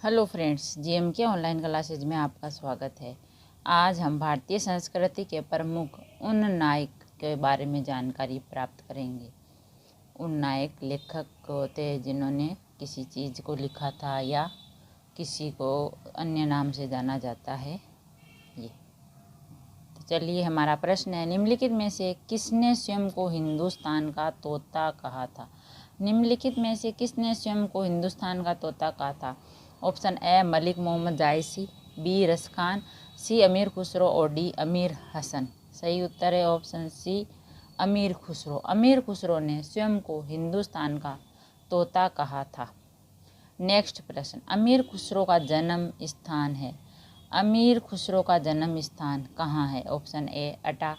Hello friends, जीएमके online classes में आपका स्वागत है। आज हम भारतीय संस्कृति के प्रमुख उन नायक के बारे में जानकारी प्राप्त करेंगे। उन नायक लेखक होते हैं जिन्होंने किसी चीज़ को लिखा था या किसी को अन्य नाम से जाना जाता है। ये तो चलिए, हमारा प्रश्न है, निम्नलिखित में से किसने स्वयं को हिंदुस्तान का तोता कहा था? निम्नलिखित में से किसने स्वयं को हिंदुस्तान का तोता कहा था? Option A Malik Mohammad Jayasi, B Ras Khan, सी अमीर खुसरो और डी अमीर हसन। सही उत्तर है ऑप्शन सी अमीर खुसरो। अमीर खुसरो ने स्वयं को हिंदुस्तान का तोता कहा था। नेक्स्ट प्रश्न, अमीर खुसरो का जन्म स्थान है। अमीर खुसरो का जन्म स्थान कहाँ है? ऑप्शन ए अटा,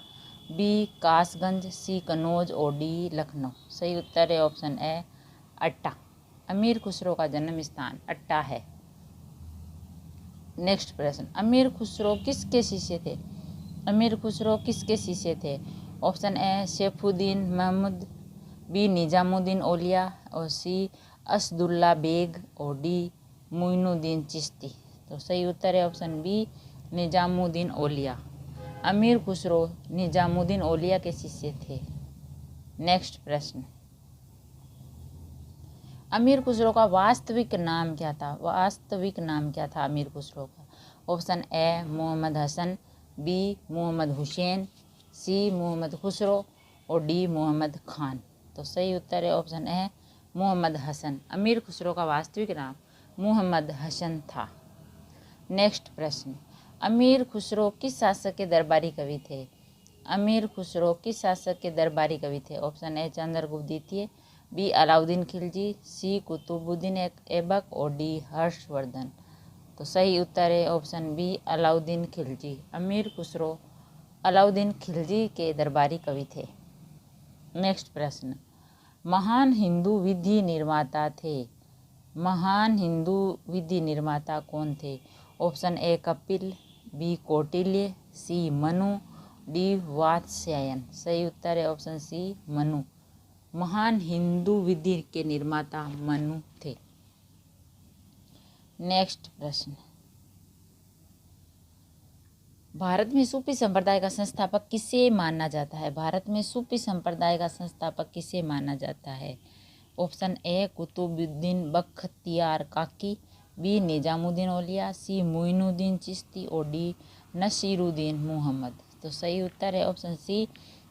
बी कासगंज, सी कन्नौज और डी लखनऊ। सही उत्तर है ऑप्शन ए अट्टा। अमीर खुसरो का जन्म स्थान अट्टा है। नेक्स्ट प्रश्न, अमीर खुसरो किसके शिष्य थे? अमीर खुसरो किसके शिष्य थे? Option A Shefuddin Mahmud, B Nizamuddin Auliya और सी असदुल्ला बेग और डी मोइनुद्दीन चिश्ती। तो सही उत्तर है ऑप्शन बी निजामुद्दीन औलिया। अमीर खुसरो निजामुद्दीन औलिया के शिष्य थे। नेक्स्ट प्रश्न, अमीर खुसरो का वास्तविक नाम क्या था? वास्तविक नाम क्या था अमीर खुसरो का? Option A Mohammad Hasan, B Mohammad Hussain, C Mohammad Khusro और डी मोहम्मद खान। तो सही उत्तर है ऑप्शन ए मोहम्मद हसन। अमीर खुसरो का वास्तविक नाम मोहम्मद हसन था। नेक्स्ट प्रश्न, अमीर खुसरो किस शासक के दरबारी कवि थे? अमीर खुसरो किस शासक के दरबारी कवि थे? ऑप्शन ए चंद्रगुप्त द्वितीय, बी अलाउद्दीन खिलजी, सी कुतुबुद्दीन ऐबक और डी हर्षवर्धन। तो सही उत्तर है ऑप्शन बी अलाउद्दीन खिलजी। अमीर खुसरो अलाउद्दीन खिलजी के दरबारी कवि थे। नेक्स्ट प्रश्न, महान हिंदू विधि निर्माता थे। महान हिंदू विधि निर्माता कौन थे? Option A Kapil, B Kautilya, C Manu, D Vatsyayana. सही उत्तर है ऑप्शन सी मनु। महान हिंदू विधि के निर्माता मनु थे। नेक्स्ट प्रश्न, भारत में सूफी संप्रदाय का संस्थापक किसे माना जाता है? भारत में सूफी संप्रदाय का संस्थापक किसे माना जाता है? ऑप्शन ए कुतुबुद्दीन बख्तियार काकी, बी निजामुद्दीन औलिया, सी मोइनुद्दीन चिश्ती और डी नसीरुद्दीन मोहम्मद। तो सही उत्तर है ऑप्शन सी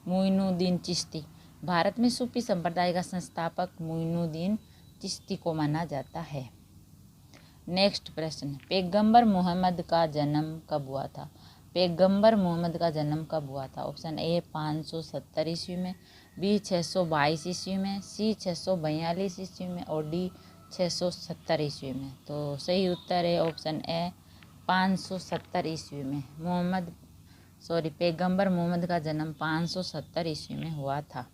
मोइनुद्दीन चिश्ती। भारत में सूफी संप्रदाय का संस्थापक मोइनुद्दीन चिश्ती को माना जाता है। नेक्स्ट प्रश्न, पैगंबर मोहम्मद का जन्म कब हुआ था? पैगंबर मोहम्मद का जन्म कब हुआ था? ऑप्शन ए 570 ईस्वी में, बी 622 ईस्वी में, सी 642 ईस्वी में और डी 670 ईस्वी में। तो सही उत्तर है ऑप्शन ए 570 ईस्वी में। पैगंबर मोहम्मद का जन्म 570 ईस्वी में हुआ था।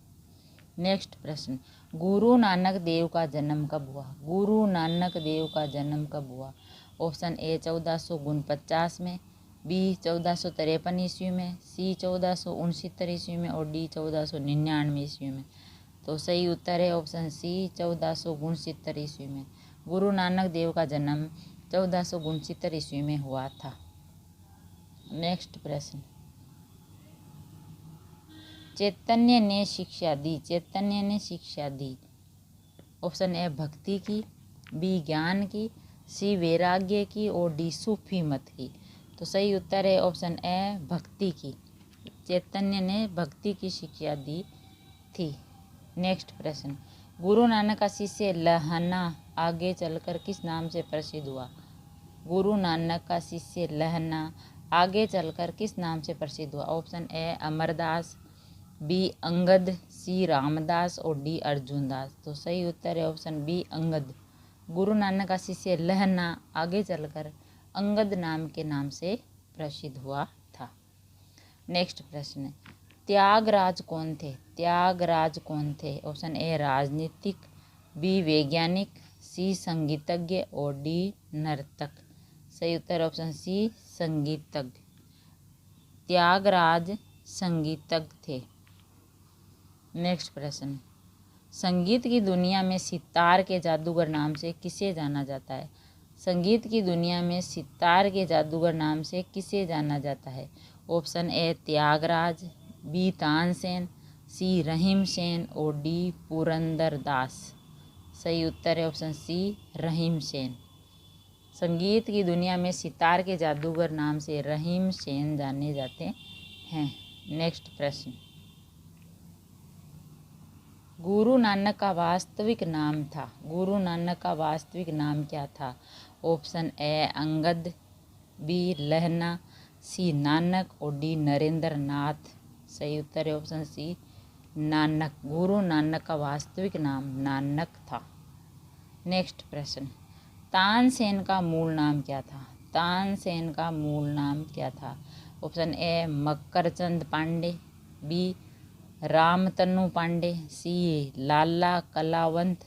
नेक्स्ट प्रश्न, गुरु नानक देव का जन्म कब हुआ? गुरु नानक देव का जन्म कब हुआ? ऑप्शन ए 1449 में, बी 1453 ईस्वी में, सी 1469 ईस्वी में और डी 1499 ईस्वी में। तो सही उत्तर है ऑप्शन सी 1469 ईस्वी में। गुरु नानक देव का जन्म 1469 ईस्वी में हुआ था। नेक्स्ट प्रश्न, चैतन्य ने शिक्षा दी। चैतन्य ने शिक्षा दी। ऑप्शन ए भक्ति की, बी ज्ञान की, सी वैराग्य की और डी सूफी मत की। तो सही उत्तर है ऑप्शन ए भक्ति की। चैतन्य ने भक्ति की शिक्षा दी थी। नेक्स्ट प्रश्न, गुरु नानक का शिष्य लहना आगे चलकर किस नाम से प्रसिद्ध हुआ? गुरु नानक का शिष्य लहना आगे चलकर किस नाम से प्रसिद्ध हुआ? Option A Amardas, B Angad, C Ramdas और डी अर्जुनदास। तो सही उत्तर है ऑप्शन बी अंगद। गुरु नानक का शिष्य लहना आगे चलकर अंगद नाम के नाम से प्रसिद्ध हुआ था। नेक्स्ट प्रश्न, त्यागराज कौन थे? त्यागराज कौन थे? ऑप्शन ए राजनीतिक, बी वैज्ञानिक, सी संगीतज्ञ और डी नर्तक। सही उत्तर ऑप्शन सी संगीतज्ञ। त्यागराज संगीतज्ञ थे। नेक्स्ट प्रश्न, संगीत की दुनिया में सितार के जादूगर नाम से किसे जाना जाता है? संगीत की दुनिया में सितार के जादूगर नाम से किसे जाना जाता है? Option A Tyagaraja, B Tansen, C Rahim Sen और डी पुरंदर दास। सही उत्तर है ऑप्शन सी रहीम सेन। संगीत की दुनिया में सितार के जादूगर नाम से रहीम सेन जाने जाते हैं। नेक्स्ट प्रश्न, गुरु नानक का वास्तविक नाम था। गुरु नानक का वास्तविक नाम क्या था? ऑप्शन ए अंगद, बी लहना, सी नानक और डी नरेंद्र नाथ। सही उत्तर है ऑप्शन सी नानक। गुरु नानक का वास्तविक नाम नानक था। नेक्स्ट प्रश्न, तानसेन का मूल नाम क्या था? तानसेन का मूल नाम क्या था? Option A Makkarchand Pande, B Ramtanu Pande, C Lala Kalawant,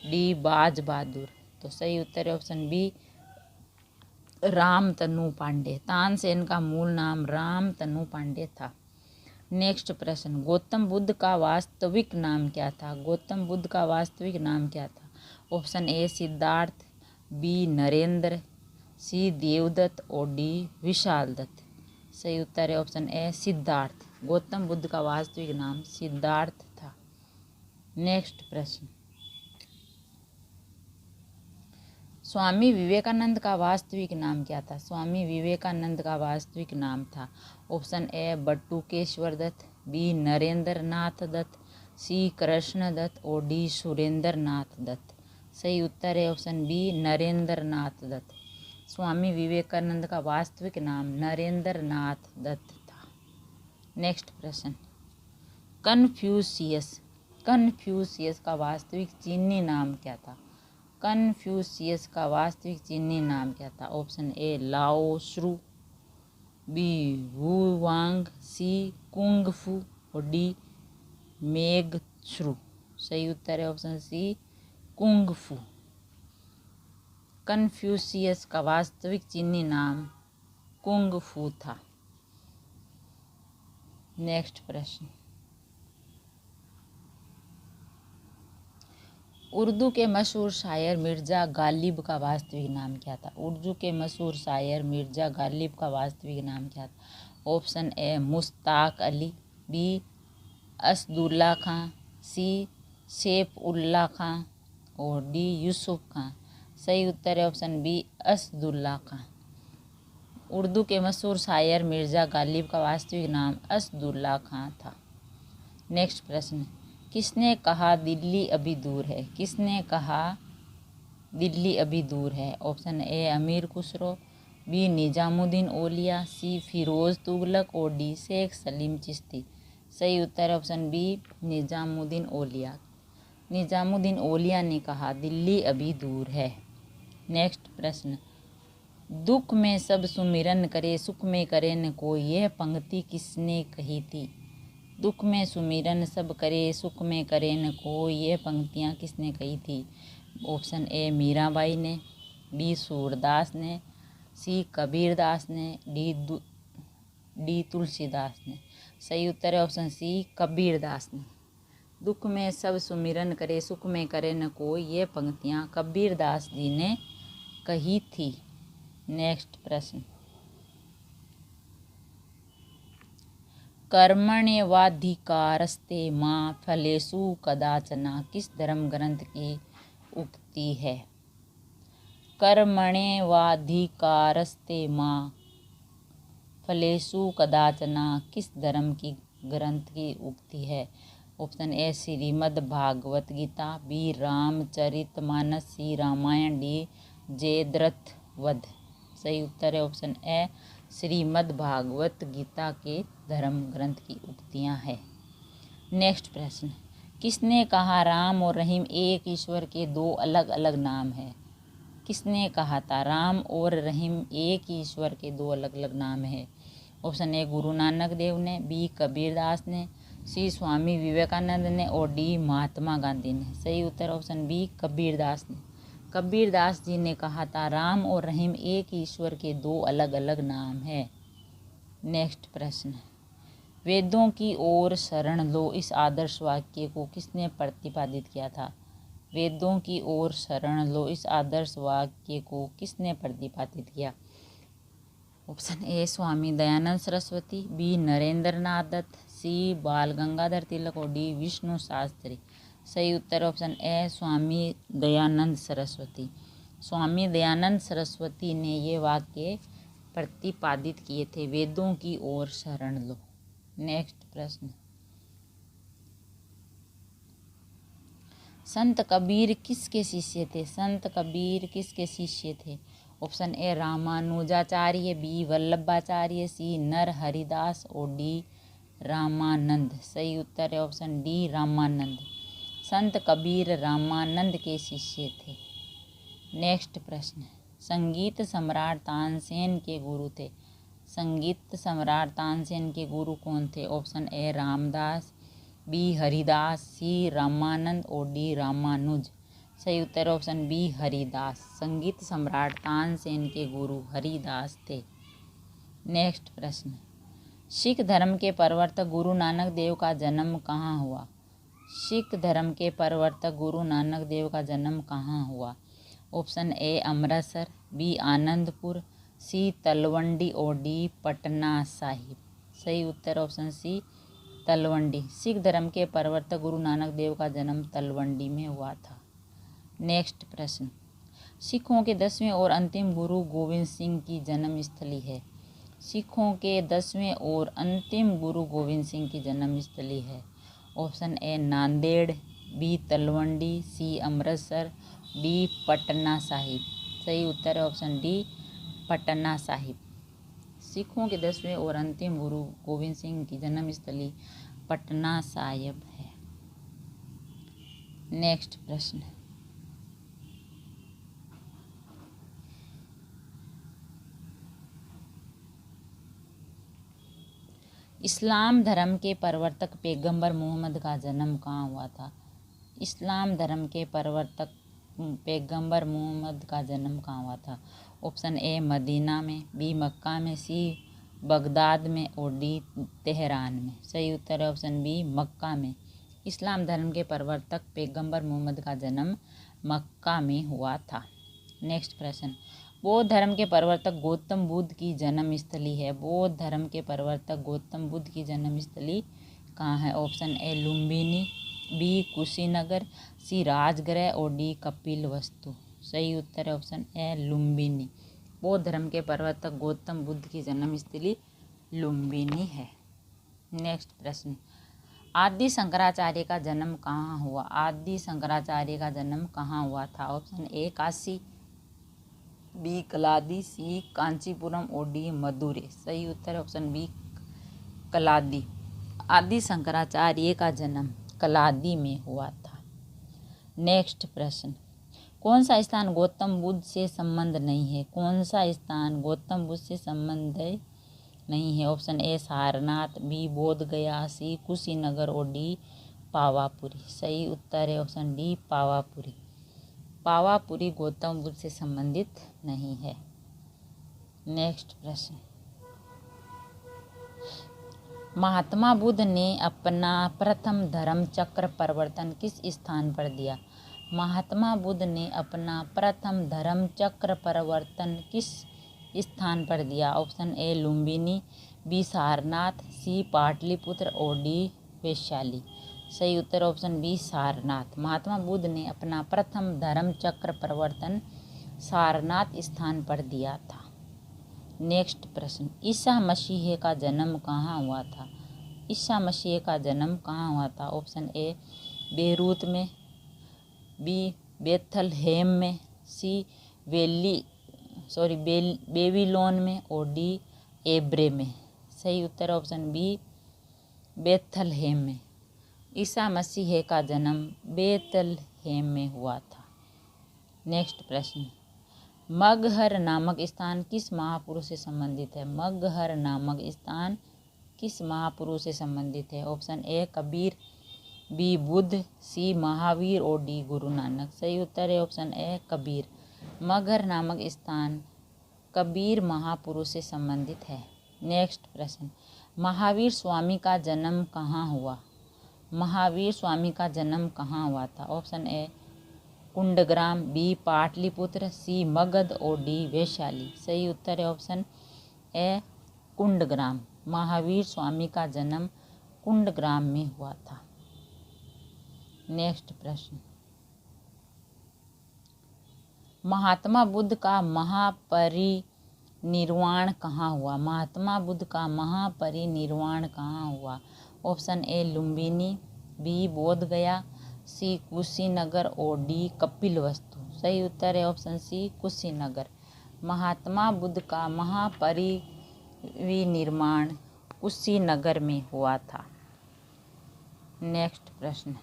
D Baz Bahadur. तो सही उत्तर है ऑप्शन बी रामतनु पांडे। तानसेन का मूल नाम रामतनु पांडे था। नेक्स्ट प्रश्न, गौतम बुद्ध का वास्तविक नाम क्या था? गौतम बुद्ध का वास्तविक नाम क्या था? Option A Siddhartha, B Narendra, C Devdatt और डी विशाल दत्त। सही उत्तर है ऑप्शन ए सिद्धार्थ। गौतम बुद्ध का वास्तविक नाम सिद्धार्थ था। नेक्स्ट प्रश्न, स्वामी विवेकानंद का वास्तविक नाम क्या था? स्वामी विवेकानंद का वास्तविक नाम था option A Batukeshwar Dutt, B Narendra Nath Dutt, C Krishna Dutt और डी सुरेंद्र नाथ दत्त। सही उत्तर है ऑप्शन बी नरेंद्र नाथ दत्त। स्वामी विवेकानंद का वास्तविक नाम नरेंद्र नाथ दत्त था। नेक्स्ट प्रश्न, कन्फ्यूशियस कन्फ्यूशियस का वास्तविक चीनी नाम क्या था? कन्फ्यूशियस का वास्तविक चीनी नाम क्या था? ऑप्शन ए लाओ श्रू, बी वू वांग, सी कुंग फू और डी मेग श्रू। सही उत्तर है ऑप्शन सी कुंग फू। कन्फ्यूशियस का वास्तविक चीनी नाम कुंग फू था। नेक्स्ट प्रश्न, उर्दू के मशहूर शायर मिर्ज़ा गालिब का वास्तविक नाम क्या था? उर्दू के मशहूर शायर मिर्ज़ा गालिब का वास्तविक नाम क्या था? Option A Mushtaq Ali, B Asadullah Khan, C Saif Ulla Khan और डी यूसुफ खां। सही उत्तर है ऑप्शन बी असदुल्ला खां। उर्दू के मशहूर शायर मिर्ज़ा गालिब का वास्तविक नाम असदुल्ला खां था। नेक्स्ट प्रश्न, किसने कहा दिल्ली अभी दूर है? किसने कहा दिल्ली अभी दूर है? ऑप्शन ए अमीर खुसरो, बी निजामुद्दीन औलिया, सी फिरोज़ तुगलक और डी शेख सलीम चिश्ती। सही उत्तर है ऑप्शन बी निजामुद्दीन औलिया। निजामुद्दीन औलिया ने कहा दिल्ली अभी दूर है। नेक्स्ट प्रश्न, दुख में सब सुमिरन करे सुख में करे न कोई, यह पंक्ति किसने कही थी? दुख में सुमिरन सब करे सुख में करे न कोई, यह पंक्तियाँ किसने कही थी? ऑप्शन ए मीराबाई ने, बी सूरदास ने, सी कबीरदास ने, डी तुलसीदास ने। सही उत्तर है ऑप्शन सी कबीरदास ने। दुख में सब सुमिरन करे सुख में करे न कोई, ये पंक्तियाँ कबीरदास जी ने कही थी। नेक्स्ट प्रश्न, कर्मण्येवाधिकारस्ते मां फलेषु कदाचन किस धर्म ग्रंथ की उक्ति है? कर्मण्येवाधिकारस्ते मां फलेषु कदाचन किस धर्म की ग्रंथ की उक्ति है? Option A Shrimad Bhagavad Gita, B Ramcharitmanas, C Ramayan, D Jayadrath Vadh. सही उत्तर है ऑप्शन ए श्रीमद् भागवत गीता के धर्म ग्रंथ की उक्तियां हैं। नेक्स्ट प्रश्न, किसने कहा राम और रहीम एक ईश्वर के दो अलग अलग नाम हैं? किसने कहा था राम और रहीम एक ही ईश्वर के दो अलग अलग नाम हैं? ऑप्शन ए गुरु नानक देव ने, बी कबीरदास ने, सी स्वामी विवेकानंद ने और डी महात्मा गांधी ने। सही उत्तर ऑप्शन बी कबीरदास ने। कबीरदास जी ने कहा था राम और रहीम एक ही ईश्वर के दो अलग अलग नाम हैं। नेक्स्ट प्रश्न, वेदों की ओर शरण लो इस आदर्श वाक्य को किसने प्रतिपादित किया था? वेदों की ओर शरण लो इस आदर्श वाक्य को किसने प्रतिपादित किया? Option A Swami Dayanand Saraswati, B Narendra Nath Dutt, C Bal Gangadhar Tilak और डी विष्णु शास्त्री। सही उत्तर ऑप्शन ए स्वामी दयानंद सरस्वती। स्वामी दयानंद सरस्वती ने ये वाक्य प्रतिपादित किए थे, वेदों की ओर शरण लो। नेक्स्ट प्रश्न, संत कबीर किसके शिष्य थे? संत कबीर किसके शिष्य थे? Option A Ramanujacharya, B Vallabhacharya, C Nar Haridas और डी रामानंद। सही उत्तर है ऑप्शन डी रामानंद। संत कबीर रामानंद के शिष्य थे। नेक्स्ट प्रश्न, संगीत सम्राट तानसेन के गुरु थे। संगीत सम्राट तानसेन के गुरु कौन थे? Option A Ramdas, B Haridas, C Ramanand और डी रामानुज। सही उत्तर ऑप्शन बी हरिदास। संगीत सम्राट तानसेन के गुरु हरिदास थे। नेक्स्ट प्रश्न, सिख धर्म के प्रवर्तक गुरु नानक देव का जन्म कहाँ हुआ? सिख धर्म के प्रवर्तक गुरु नानक देव का जन्म कहाँ हुआ? Option A Amritsar, B Anandpur, C Talwandi और डी पटना साहिब। सही उत्तर ऑप्शन सी तलवंडी। सिख धर्म के प्रवर्तक गुरु नानक देव का जन्म तलवंडी में हुआ था। नेक्स्ट प्रश्न, सिखों के 10वें और अंतिम गुरु गोविंद सिंह की जन्मस्थली है। सिखों के 10वें और अंतिम गुरु गोविंद सिंह की जन्मस्थली है। Option A Nanded, B Talwandi, C Amritsar, D Patna Sahib. सही उत्तर है ऑप्शन डी पटना साहिब। सिखों के 10वें और अंतिम गुरु गोविंद सिंह की जन्मस्थली पटना साहिब है। नेक्स्ट प्रश्न, इस्लाम धर्म के प्रवर्तक पैगंबर मोहम्मद का जन्म कहाँ हुआ था? इस्लाम धर्म के प्रवर्तक पैगंबर मोहम्मद का जन्म कहाँ हुआ था? ऑप्शन ए मदीना में, बी मक्का में, सी बगदाद में और डी तेहरान में। सही उत्तर है ऑप्शन बी मक्का में। इस्लाम धर्म के प्रवर्तक पैगंबर मोहम्मद का जन्म मक्का में हुआ था। नेक्स्ट प्रश्न, बौद्ध धर्म के प्रवर्तक गौतम बुद्ध की जन्मस्थली है। बौद्ध धर्म के प्रवर्तक गौतम बुद्ध की जन्मस्थली कहाँ है? Option A Lumbini, B Kushinagar, C Rajgriha और डी कपिलवस्तु। सही उत्तर है ऑप्शन ए लुम्बिनी। बौद्ध धर्म के प्रवर्तक गौतम बुद्ध की जन्मस्थली लुम्बिनी है। नेक्स्ट प्रश्न, आदि शंकराचार्य का जन्म कहाँ हुआ? आदि शंकराचार्य का जन्म कहाँ हुआ था? ऑप्शन ए काशी, बी कलादी, सी कांचीपुरम और डी मदुरै। सही उत्तर ऑप्शन बी कलादी। आदि शंकराचार्य का जन्म कलादी में हुआ था। नेक्स्ट प्रश्न, कौन सा स्थान गौतम बुद्ध से संबंध नहीं है? कौन सा स्थान गौतम बुद्ध से संबंध नहीं है? ऑप्शन ए सारनाथ, बी बोध गया, सी कुशीनगर और डी पावापुरी। सही उत्तर है ऑप्शन डी पावापुरी। पावापुरी गौतम बुद्ध से संबंधित नहीं है। नेक्स्ट प्रश्न, महात्मा बुद्ध ने अपना प्रथम धर्म चक्र परिवर्तन किस स्थान पर दिया? महात्मा बुद्ध ने अपना प्रथम धर्म चक्र परिवर्तन किस स्थान पर दिया? Option A Lumbini, B Sarnath, C Pataliputra और डी वैशाली। सही उत्तर ऑप्शन बी सारनाथ। महात्मा बुद्ध ने अपना प्रथम धर्म चक्र परिवर्तन सारनाथ स्थान पर दिया था। नेक्स्ट प्रश्न, ईसा मसीह का जन्म कहाँ हुआ था? ईसा मसीह का जन्म कहाँ हुआ था? ऑप्शन ए बेरूत में, बी बेथलहेम में, सी बेबीलोन में और डी एब्रे में। सही उत्तर ऑप्शन बी बेथलहेम में। ईसा मसीह का जन्म बेथलहेम में हुआ था। नेक्स्ट प्रश्न, मगहर नामक स्थान किस महापुरुष से संबंधित है? मगहर नामक स्थान किस महापुरुष से संबंधित है? Option A Kabir, B Buddha, C Mahavir और डी गुरु नानक। सही उत्तर है ऑप्शन ए कबीर। मगहर नामक स्थान कबीर महापुरुष से संबंधित है। नेक्स्ट प्रश्न, महावीर स्वामी का जन्म कहाँ हुआ? महावीर स्वामी का जन्म कहाँ हुआ था? Option A Kundagram, B Pataliputra, C Magadh और डी वैशाली। सही उत्तर है ऑप्शन ए कुंडग्राम। महावीर स्वामी का जन्म कुंडग्राम में हुआ था। नेक्स्ट प्रश्न, महात्मा बुद्ध का महापरिनिर्वाण कहाँ हुआ? महात्मा बुद्ध का महापरिनिर्वाण कहाँ हुआ? ऑप्शन ए लुम्बिनी, बी बोध गया, सी कुशीनगर और डी कपिलवस्तु। सही उत्तर है ऑप्शन सी कुशीनगर। महात्मा बुद्ध का महापरिनिर्वाण कुशीनगर में हुआ था। नेक्स्ट प्रश्न,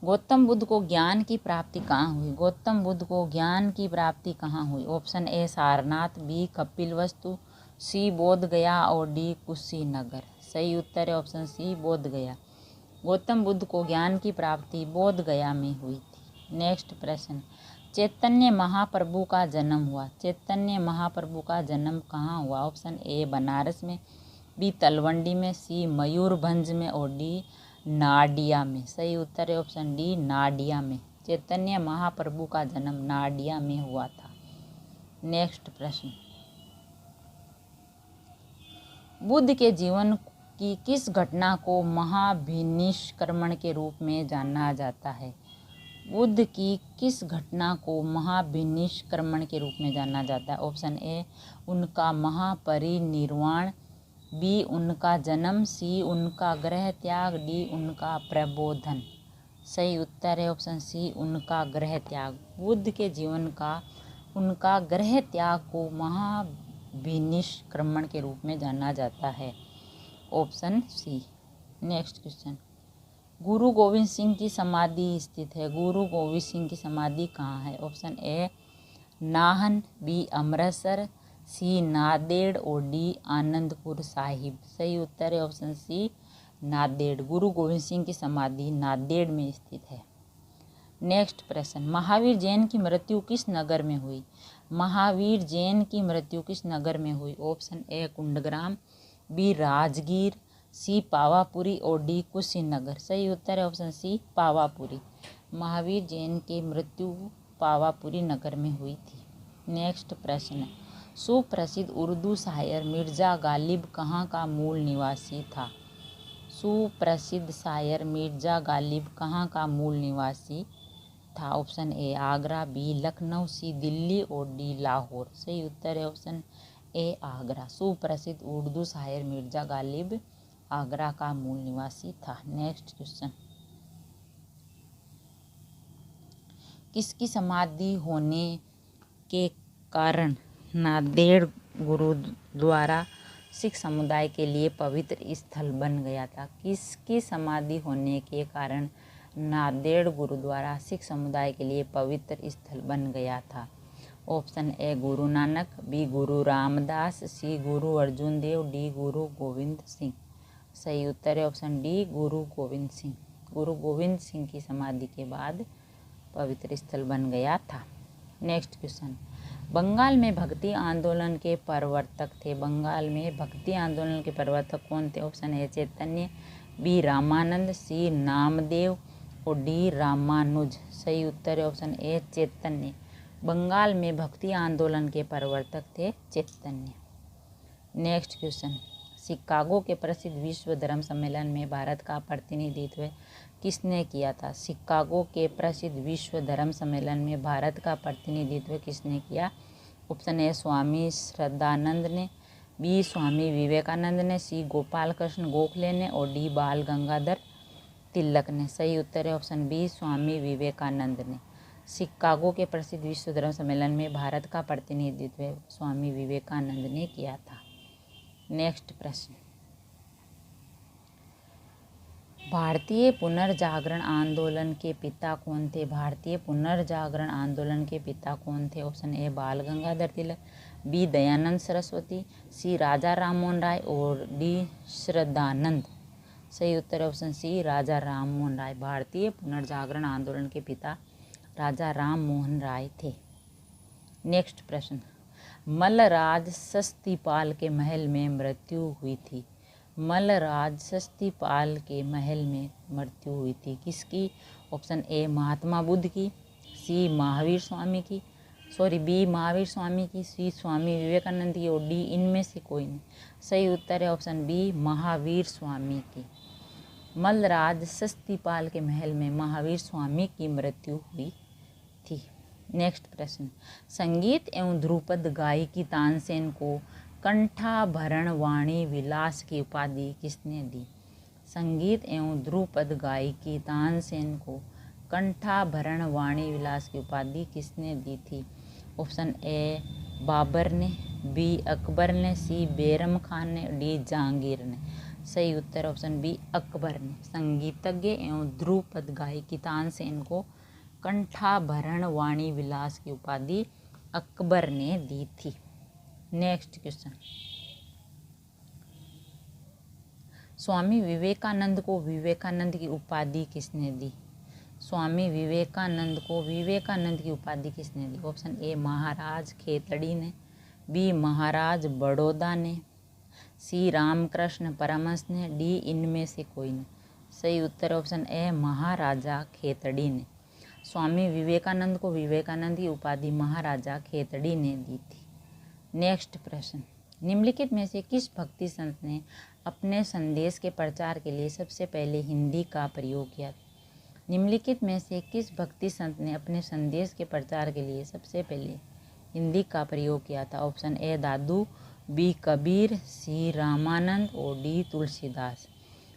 गौतम बुद्ध को ज्ञान की प्राप्ति कहाँ हुई? गौतम बुद्ध को ज्ञान की प्राप्ति कहाँ हुई? Option A Sarnath, B Kapilavastu, C Bodh Gaya और डी कुशीनगर। सही उत्तर है ऑप्शन सी बोध गया। गौतम बुद्ध को ज्ञान की प्राप्ति बोध गया में हुई थी। नेक्स्ट प्रश्न, चैतन्य महाप्रभु का जन्म हुआ। चैतन्य महाप्रभु का जन्म कहाँ हुआ? ऑप्शन ए बनारस में, बी तलवंडी में, सी मयूरभंज में और डी नाडिया में। सही उत्तर है ऑप्शन डी नाडिया में। चैतन्य महाप्रभु का जन्म नाडिया में हुआ था। नेक्स्ट प्रश्न, बुद्ध के जीवन की किस घटना को महाभिनिष्क्रमण के रूप में जाना जाता है? बुद्ध की किस घटना को महाभिनिष्क्रमण के रूप में जाना जाता है? ऑप्शन ए उनका महापरिनिर्वाण, बी उनका जन्म, सी उनका गृह त्याग, डी उनका प्रबोधन। सही उत्तर है ऑप्शन सी उनका गृह त्याग। बुद्ध के जीवन का उनका गृह त्याग को महाभिनिष्क्रमण के रूप में जाना जाता है। ऑप्शन सी। नेक्स्ट क्वेश्चन, गुरु गोविंद सिंह की समाधि स्थित है। गुरु गोविंद सिंह की समाधि कहाँ है? Option A Nahan, B Amritsar, C Nanded और डी आनंदपुर साहिब। सही उत्तर है ऑप्शन सी नांदेड़। गुरु गोविंद सिंह की समाधि नांदेड़ में स्थित है। नेक्स्ट प्रश्न, महावीर जैन की मृत्यु किस नगर में हुई? महावीर जैन की मृत्यु किस नगर में हुई? Option A Kundagram, B Rajgir, C Pawapuri और डी कुशीनगर। सही उत्तर है ऑप्शन सी पावापुरी। महावीर जैन की मृत्यु पावापुरी नगर में हुई थी। नेक्स्ट प्रश्न, सुप्रसिद्ध उर्दू शायर मिर्जा गालिब कहाँ का मूल निवासी था? सुप्रसिद्ध शायर मिर्जा गालिब कहाँ का मूल निवासी था? Option A Agra, B Lucknow, C Delhi और डी लाहौर। सही उत्तर है ऑप्शन ए आगरा। सुप्रसिद्ध उर्दू शायर मिर्जा गालिब आगरा का मूल निवासी था। नेक्स्ट क्वेश्चन, किसकी समाधि होने के कारण नांदेड़ गुरुद्वारा सिख समुदाय के लिए पवित्र स्थल बन गया था? किसकी समाधि होने के कारण नांदेड़ गुरुद्वारा सिख समुदाय के लिए पवित्र स्थल बन गया था? ऑप्शन ए गुरु नानक, बी गुरु रामदास, सी गुरु अर्जुन देव, डी गुरु गोविंद सिंह। सही उत्तर है ऑप्शन डी गुरु गोविंद सिंह। गुरु गोविंद सिंह की समाधि के बाद पवित्र स्थल बन गया था। नेक्स्ट क्वेश्चन, बंगाल में भक्ति आंदोलन के प्रवर्तक थे। बंगाल में भक्ति आंदोलन के प्रवर्तक कौन थे? Option A Chaitanya, B Ramanand, C Namdev और डी रामानुज। सही उत्तर है ऑप्शन ए चैतन्य। बंगाल में भक्ति आंदोलन के प्रवर्तक थे चैतन्य। नेक्स्ट क्वेश्चन, शिकागो के प्रसिद्ध विश्व धर्म सम्मेलन में भारत का प्रतिनिधित्व किसने किया था? शिकागो के प्रसिद्ध विश्व धर्म सम्मेलन में भारत का प्रतिनिधित्व किसने किया? ऑप्शन ए स्वामी श्रद्धानंद ने, बी स्वामी विवेकानंद ने, सी गोपाल कृष्ण गोखले ने और डी बाल गंगाधर तिलक ने। सही उत्तर है ऑप्शन बी स्वामी विवेकानंद ने। शिकागो के प्रसिद्ध विश्व धर्म सम्मेलन में भारत का प्रतिनिधित्व स्वामी विवेकानंद ने किया था। नेक्स्ट प्रश्न, भारतीय पुनर्जागरण आंदोलन के पिता कौन थे? भारतीय पुनर्जागरण आंदोलन के पिता कौन थे? ऑप्शन ए बाल गंगाधर तिलक, बी दयानंद सरस्वती, सी राजा राममोहन राय और डी श्रद्धानंद। सही उत्तर ऑप्शन सी राजा राममोहन राय। भारतीय पुनर्जागरण आंदोलन के पिता राजा राममोहन राय थे। नेक्स्ट प्रश्न, मल्लराज सस्तीपाल के महल में मृत्यु हुई थी। मलराज सस्तीपाल के महल में मृत्यु हुई थी किसकी? ऑप्शन ए महात्मा बुद्ध की, सी महावीर स्वामी की, बी महावीर स्वामी की, सी स्वामी विवेकानंद की और डी इनमें से कोई नहीं। सही उत्तर है ऑप्शन बी महावीर स्वामी की। मलराज सस्तीपाल के महल में महावीर स्वामी की मृत्यु हुई थी। नेक्स्ट प्रश्न, संगीत एवं ध्रुपद गायकी तानसेन को कंठाभरण वाणी विलास की उपाधि किसने दी? संगीत एवं ध्रुपद गायकी तानसेन को कंठाभरण वाणी विलास की उपाधि किसने दी थी? ऑप्शन ए बाबर ने, बी अकबर ने, सी बैरम खान ने, डी जहांगीर ने। सही उत्तर ऑप्शन बी अकबर ने। संगीतज्ञ एवं ध्रुपद गायकी तानसेन को कंठाभरण वाणी विलास की उपाधि अकबर ने दी थी। नेक्स्ट क्वेश्चन, स्वामी विवेकानंद को विवेकानंद की उपाधि किसने दी? स्वामी विवेकानंद को विवेकानंद की उपाधि किसने दी? ऑप्शन ए महाराज खेतड़ी ने, बी महाराज बड़ौदा ने, सी रामकृष्ण परमहंस ने, डी इनमें से कोई नहीं। सही उत्तर ऑप्शन ए महाराजा खेतड़ी ने। स्वामी विवेकानंद को विवेकानंद की उपाधि महाराजा खेतड़ी ने दी थी। नेक्स्ट प्रश्न, निम्नलिखित में से किस भक्ति संत ने अपने संदेश के प्रचार के लिए सबसे पहले हिंदी का प्रयोग किया? निम्नलिखित में से किस भक्ति संत ने अपने संदेश के प्रचार के लिए सबसे पहले हिंदी का प्रयोग किया था? Option A Dadu, B Kabir, C Ramanand और डी तुलसीदास।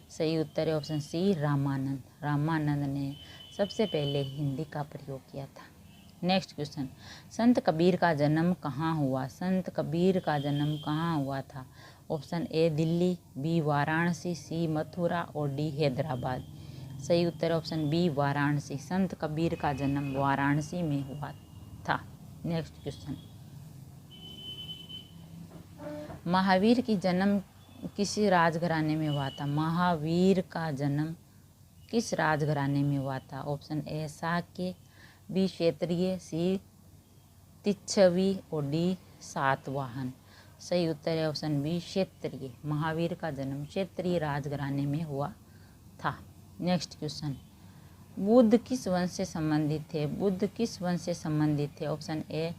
सही उत्तर है ऑप्शन सी रामानंद। रामानंद ने सबसे पहले हिंदी का प्रयोग किया था। नेक्स्ट क्वेश्चन, संत कबीर का जन्म कहाँ हुआ? संत कबीर का जन्म कहाँ हुआ था? Option A Delhi, B Varanasi, C Mathura और डी हैदराबाद। सही उत्तर ऑप्शन बी वाराणसी। संत कबीर का जन्म वाराणसी में हुआ था। नेक्स्ट क्वेश्चन, महावीर की जन्म किस राजघराने में हुआ था? महावीर का जन्म किस राजघराने में हुआ था? ऑप्शन ए शाक्य, बी क्षेत्रीय, सी तिच्छवी और डी सातवाहन। सही उत्तर है ऑप्शन बी क्षेत्रीय। महावीर का जन्म क्षेत्रीय राजघराने में हुआ था। नेक्स्ट क्वेश्चन, बुद्ध किस वंश से संबंधित थे? बुद्ध किस वंश से संबंधित थे? ऑप्शन ए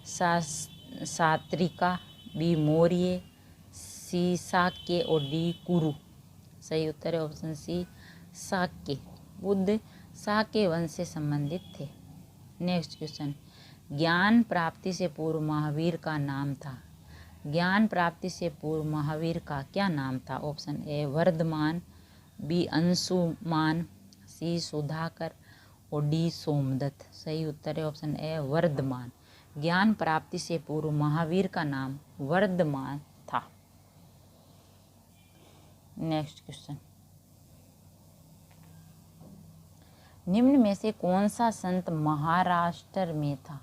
सात्रिका, बी मौर्य, सी शाक्य और डी कुरु। सही उत्तर है ऑप्शन सी शाक्य। बुद्ध शाक्य वंश से संबंधित थे। नेक्स्ट क्वेश्चन, ज्ञान प्राप्ति से पूर्व महावीर का नाम था? ज्ञान प्राप्ति से पूर्व महावीर का क्या नाम था? Option A Vardhaman, B Anshuman, C Sudhakar और डी सोमदत्त। सही उत्तर है ऑप्शन ए वर्धमान। ज्ञान प्राप्ति से पूर्व महावीर का नाम वर्धमान था। नेक्स्ट क्वेश्चन, निम्न में से कौन सा संत महाराष्ट्र में था?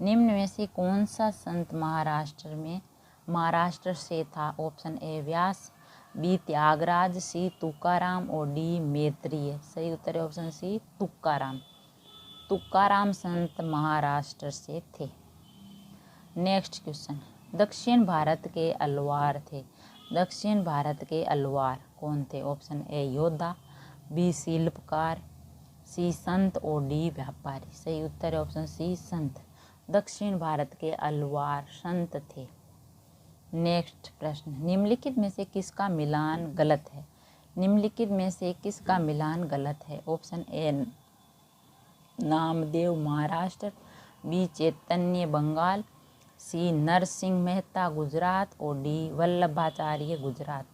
निम्न में से कौन सा संत महाराष्ट्र से था? Option A Vyas, B Tyagaraja, C Tukaram और डी मैत्रेय। सही उत्तर है ऑप्शन सी तुकाराम। तुकाराम संत महाराष्ट्र से थे। नेक्स्ट क्वेश्चन, दक्षिण भारत के अलवार थे। दक्षिण भारत के अलवार कौन थे? ऑप्शन ए योद्धा, बी शिल्पकार, सी संत और डी व्यापारी। सही उत्तर है ऑप्शन सी संत। दक्षिण भारत के अलवार संत थे। नेक्स्ट प्रश्न, निम्नलिखित में से किसका मिलान गलत है? निम्नलिखित में से किसका मिलान गलत है? Option A Namdev Maharashtra, B Chaitanya Bengal, C Narsinh Mehta Gujarat और डी वल्लभाचार्य गुजरात।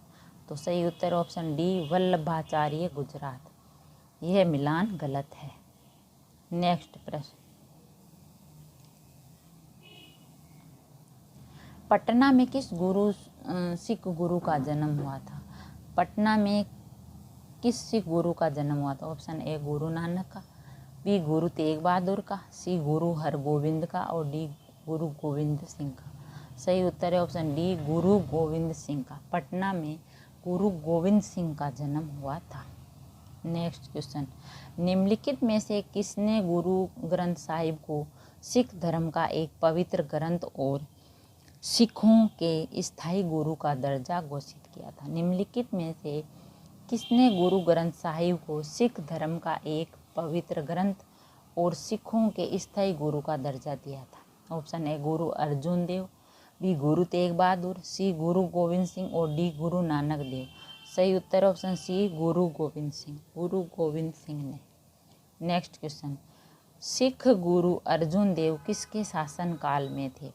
तो सही उत्तर ऑप्शन डी वल्लभाचार्य गुजरात। यह मिलान गलत है। नेक्स्ट प्रश्न, पटना में किस सिख गुरु का जन्म हुआ था? पटना में किस सिख गुरु का जन्म हुआ था? ऑप्शन ए गुरु नानक का, बी गुरु तेग बहादुर का, सी गुरु हरगोविंद का और डी गुरु गोविंद सिंह का। सही उत्तर है ऑप्शन डी गुरु गोविंद सिंह का। पटना में गुरु गोविंद सिंह का जन्म हुआ था। नेक्स्ट क्वेश्चन, निम्नलिखित में से किसने गुरु ग्रंथ साहिब को सिख धर्म का एक पवित्र ग्रंथ और सिखों के स्थायी गुरु का दर्जा घोषित किया था। निम्नलिखित में से किसने गुरु ग्रंथ साहिब को सिख धर्म का एक पवित्र ग्रंथ और सिखों के स्थायी गुरु का दर्जा दिया था? ऑप्शन ए गुरु अर्जुन देव, बी गुरु तेग बहादुर, सी गुरु गोविंद सिंह और डी गुरु नानक देव। सही उत्तर ऑप्शन सी गुरु गोविंद सिंह, गुरु गोविंद सिंह ने। नेक्स्ट क्वेश्चन, सिख गुरु अर्जुन देव किसके शासन काल में थे?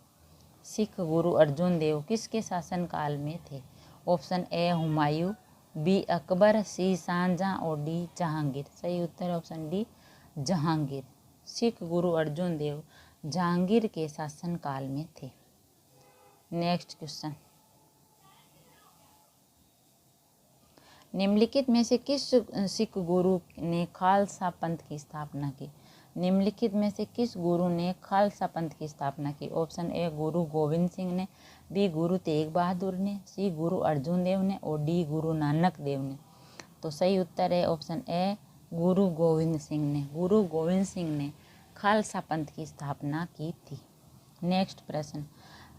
सिख गुरु अर्जुन देव किसके शासन काल में थे? Option A Humayun, B Akbar, C Shahjahan और डी जहांगीर। सही उत्तर ऑप्शन डी जहांगीर। सिख गुरु अर्जुन देव जहांगीर के शासन काल में थे। नेक्स्ट क्वेश्चन, निम्नलिखित में से किस सिख गुरु ने खालसा पंथ की स्थापना की? निम्नलिखित में से किस गुरु ने खालसा पंथ की स्थापना की? ऑप्शन ए गुरु गोविंद सिंह ने, बी गुरु तेग बहादुर ने, सी गुरु अर्जुन देव ने और डी गुरु नानक देव ने। तो सही उत्तर है ऑप्शन ए गुरु गोविंद सिंह ने। गुरु गोविंद सिंह ने खालसा पंथ की स्थापना की थी। नेक्स्ट प्रश्न,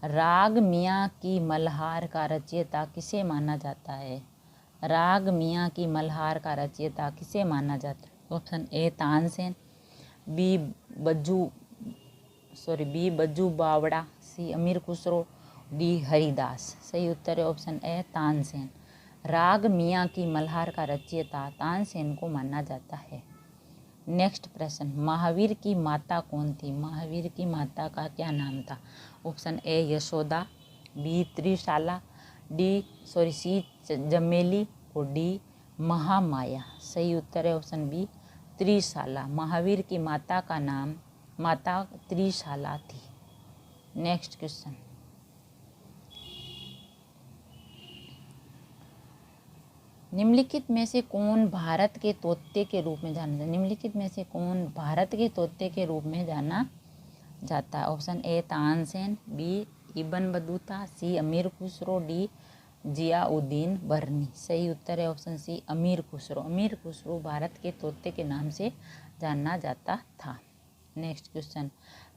राग मियाँ की मल्हार का रचयिता किसे माना जाता है? राग मियाँ की मल्हार का रचयिता किसे माना जाता है? Option A Tansen, B Bajju Bawra, C Amir Khusro, D Haridas. सही उत्तर है ऑप्शन ए तानसेन। राग मियाँ की मल्हार का रचयिता तानसेन को माना जाता है। नेक्स्ट प्रश्न, महावीर की माता कौन थी? महावीर की माता का क्या नाम था? Option A Yashoda, B Trishala, C Jameli और डी महामाया। सही उत्तर है ऑप्शन बी त्रिशाला। महावीर की माता का नाम माता त्रिशाला थी। नेक्स्ट क्वेश्चन, निम्नलिखित में से कौन भारत के तोते के रूप में जाना जाता है? निम्नलिखित में से कौन भारत के तोते के रूप में जाना जाता है? Option A Tansen, B Ibn Battuta, C Amir Khusro, D Ziauddin बर्नी। सही उत्तर है ऑप्शन सी अमीर खुसरो। अमीर खुसरो भारत के तोते के नाम से जाना जाता था। नेक्स्ट क्वेश्चन,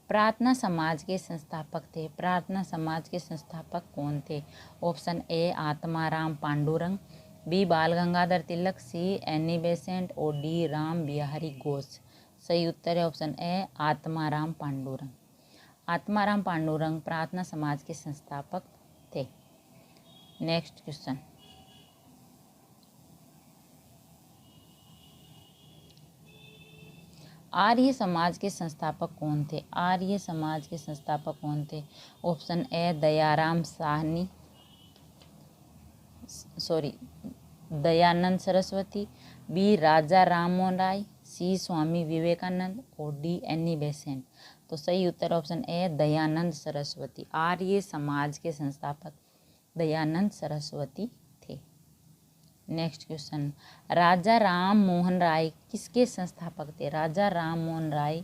प्रार्थना समाज के संस्थापक थे। प्रार्थना समाज के संस्थापक कौन थे? Option A Atmaram Pandurang, B Bal Gangadhar Tilak, C Annie Besant और डी राम बिहारी घोष। सही उत्तर है ऑप्शन ए आत्माराम पांडुरंग। आत्माराम पांडुरंग प्रार्थना समाज के संस्थापक थे। नेक्स्ट क्वेश्चन, आर्य समाज के संस्थापक कौन थे? आर्य समाज के संस्थापक कौन थे? Option A Dayanand Saraswati, B Raja Ram Mohan Roy, C Swami Vivekananda और डी एनी बेसेंट। तो सही उत्तर ऑप्शन ए दयानंद सरस्वती। आर्य समाज के संस्थापक दयानंद सरस्वती थे। नेक्स्ट क्वेश्चन, राजा राम मोहन राय किसके संस्थापक थे? राजा राम मोहन राय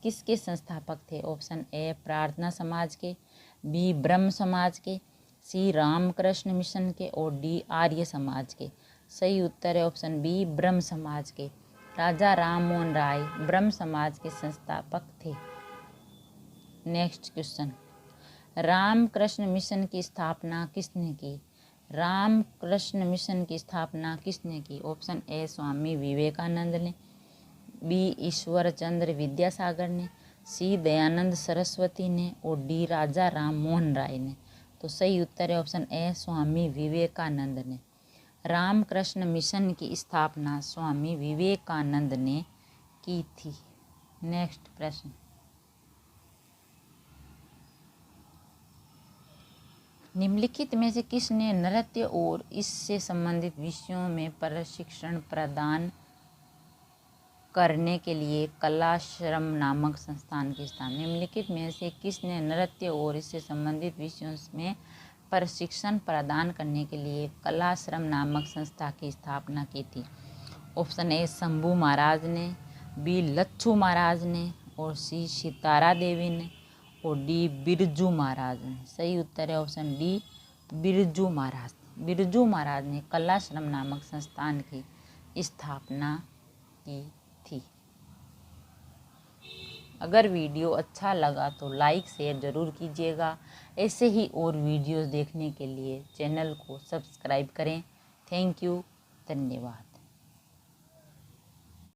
किसके संस्थापक थे? ऑप्शन ए प्रार्थना समाज के, बी ब्रह्म समाज के, सी रामकृष्ण मिशन के और डी आर्य समाज के। सही उत्तर है ऑप्शन बी ब्रह्म समाज के। राजा राम मोहन राय ब्रह्म समाज के संस्थापक थे। नेक्स्ट क्वेश्चन, रामकृष्ण मिशन की स्थापना किसने की? रामकृष्ण मिशन की स्थापना किसने की? ऑप्शन ए स्वामी विवेकानंद ने, बी ईश्वर चंद्र विद्यासागर ने, सी दयानंद सरस्वती ने और डी राजा राम मोहन राय ने। तो सही उत्तर है ऑप्शन ए स्वामी विवेकानंद ने। रामकृष्ण मिशन की स्थापना स्वामी विवेकानंद ने की थी। नेक्स्ट प्रश्न, निम्नलिखित में से किसने नृत्य और इससे संबंधित विषयों में प्रशिक्षण प्रदान करने के लिए कलाश्रम नामक संस्थान की स्थापना? निम्नलिखित में से किसने नृत्य और इससे संबंधित विषयों में प्रशिक्षण प्रदान करने के लिए कलाश्रम नामक संस्था की स्थापना की थी? ऑप्शन ए शंभू महाराज ने, बी लच्छू महाराज ने और सी सितारा देवी ने और डी बिरजू महाराज ने। सही उत्तर है ऑप्शन डी बिरजू महाराज। बिरजू महाराज ने कलाश्रम नामक संस्थान की स्थापना की थी। अगर वीडियो अच्छा लगा तो लाइक शेयर ज़रूर कीजिएगा। ऐसे ही और वीडियोस देखने के लिए चैनल को सब्सक्राइब करें। थैंक यू, धन्यवाद।